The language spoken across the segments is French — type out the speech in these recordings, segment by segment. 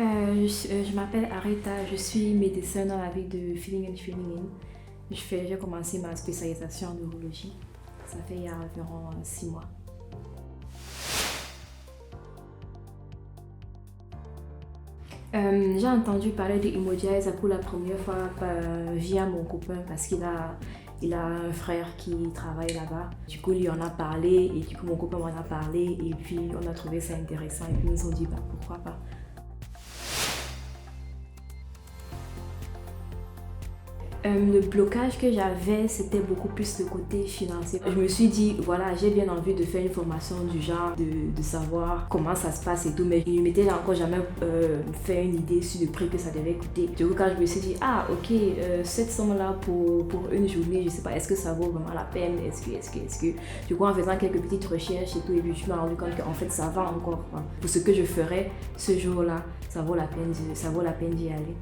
Je m'appelle Areta, je suis médecin dans la ville de Villingen. J'ai commencé ma spécialisation en neurologie. Ça fait il y a environ 6 mois. J'ai entendu parler de Imodiaise pour la première fois via mon copain parce qu'il a un frère qui travaille là-bas. Du coup, il en a parlé et du coup, mon copain m'en a parlé et puis on a trouvé ça intéressant et puis ils nous ont dit pourquoi pas. Le blocage que j'avais, c'était beaucoup plus le côté financier. Je me suis dit, voilà, j'ai bien envie de faire une formation du genre, de savoir comment ça se passe et tout, mais je ne m'étais encore jamais fait une idée sur le prix que ça devait coûter. Du coup, quand je me suis dit, ok, cette somme-là pour une journée, je sais pas, est-ce que ça vaut vraiment la peine? Est-ce que... Du coup, en faisant quelques petites recherches et tout, et puis je me suis rendu compte qu'en fait, ça va encore. Quoi. Pour ce que je ferais ce jour-là, ça vaut la peine d'y aller.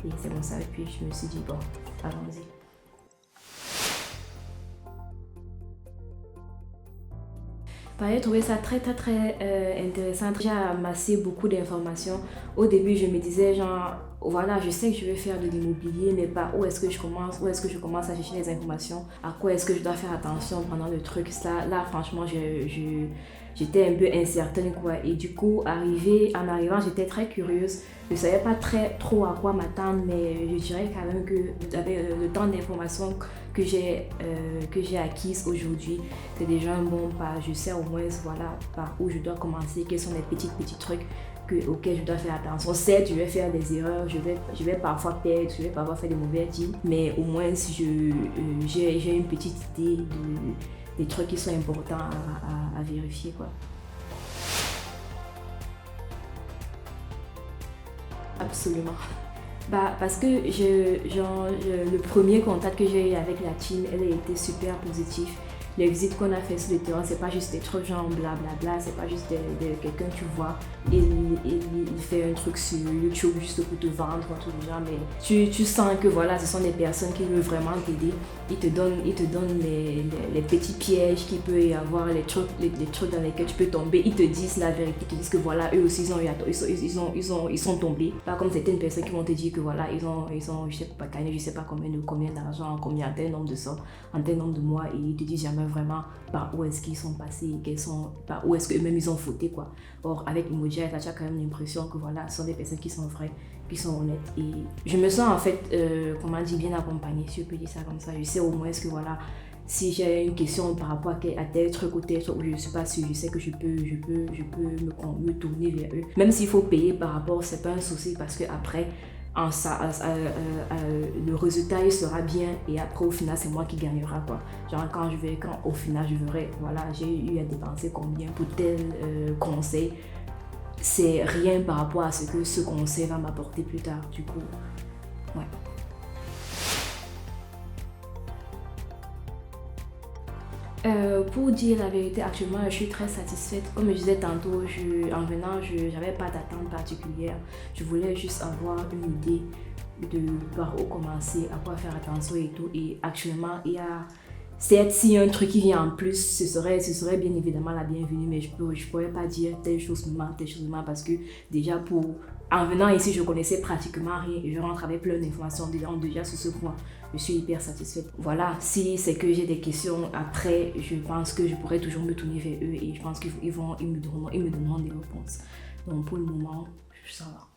Et c'est comme ça, et puis je me suis dit, bon, allons-y. J'ai trouvé ça très intéressant. J'ai amassé beaucoup d'informations. Au début, je me disais genre, voilà, je sais que je vais faire de l'immobilier, mais par où est-ce que je commence? Où est-ce que je commence à chercher les informations? À quoi est-ce que je dois faire attention pendant le truc? Là franchement, j'étais un peu incertaine, quoi. Et du coup, en arrivant, j'étais très curieuse. Je ne savais pas trop à quoi m'attendre, mais je dirais quand même que avec le temps d'information que j'ai acquise aujourd'hui, c'est déjà un bon pas. Je sais au moins voilà, par où je dois commencer, quels sont les petits trucs auxquels je dois faire attention. Certes, je vais faire des erreurs, je vais parfois perdre, je vais parfois faire des mauvais deals, mais au moins si j'ai une petite idée des trucs qui sont importants à vérifier, quoi. Absolument. Parce que le premier contact que j'ai eu avec la team, elle a été super positive. Les visites qu'on a fait sur le terrain, c'est pas juste des trucs genre blablabla, c'est pas juste quelqu'un que tu vois et il fait un truc sur YouTube juste pour te vendre, un truc du genre, mais tu sens que voilà, ce sont des personnes qui veulent vraiment t'aider. Ils te donnent les petits pièges qu'il peut y avoir, les trucs dans lesquels tu peux tomber. Ils te disent la vérité, ils te disent que voilà, eux aussi ils sont tombés. Pas comme certaines personnes qui vont te dire que voilà, ils ont je sais pas, gagné je sais pas combien d'argent, combien tel nombre de sorts, en tel nombre de mois, et ils te disent jamais vraiment par où est-ce qu'ils sont passés, par où est-ce qu'eux-mêmes ils ont fauté, quoi. Or, avec Emoji, tu as quand même l'impression que voilà, ce sont des personnes qui sont vraies, qui sont honnêtes. Et je me sens en fait, comment dire, bien accompagnée, si je peux dire ça comme ça. Je sais au moins que voilà, si j'ai une question par rapport à tel truc ou tel truc où je ne suis pas sûre, je sais que je peux me tourner vers eux. Même s'il faut payer par rapport, c'est pas un souci parce que après, le résultat il sera bien et après au final c'est moi qui gagnera, quoi. Genre quand au final je verrai, voilà, j'ai eu à dépenser combien pour tel conseil, c'est rien par rapport à ce que ce conseil va m'apporter plus tard, du coup, ouais. Pour dire la vérité, actuellement je suis très satisfaite. Comme je disais tantôt, en venant, je n'avais pas d'attente particulière. Je voulais juste avoir une idée de par où commencer, à quoi faire attention et tout. Et actuellement, il y a certes, s'il y a un truc qui vient en plus, ce serait bien évidemment la bienvenue, mais je pourrais pas dire telle chose me parce que déjà en venant ici, je connaissais pratiquement rien et je rentre avec plein d'informations déjà sur ce point. Je suis hyper satisfaite. Voilà, si c'est que j'ai des questions après, je pense que je pourrais toujours me tourner vers eux et je pense qu'ils me donneront des réponses. Donc pour le moment, ça va.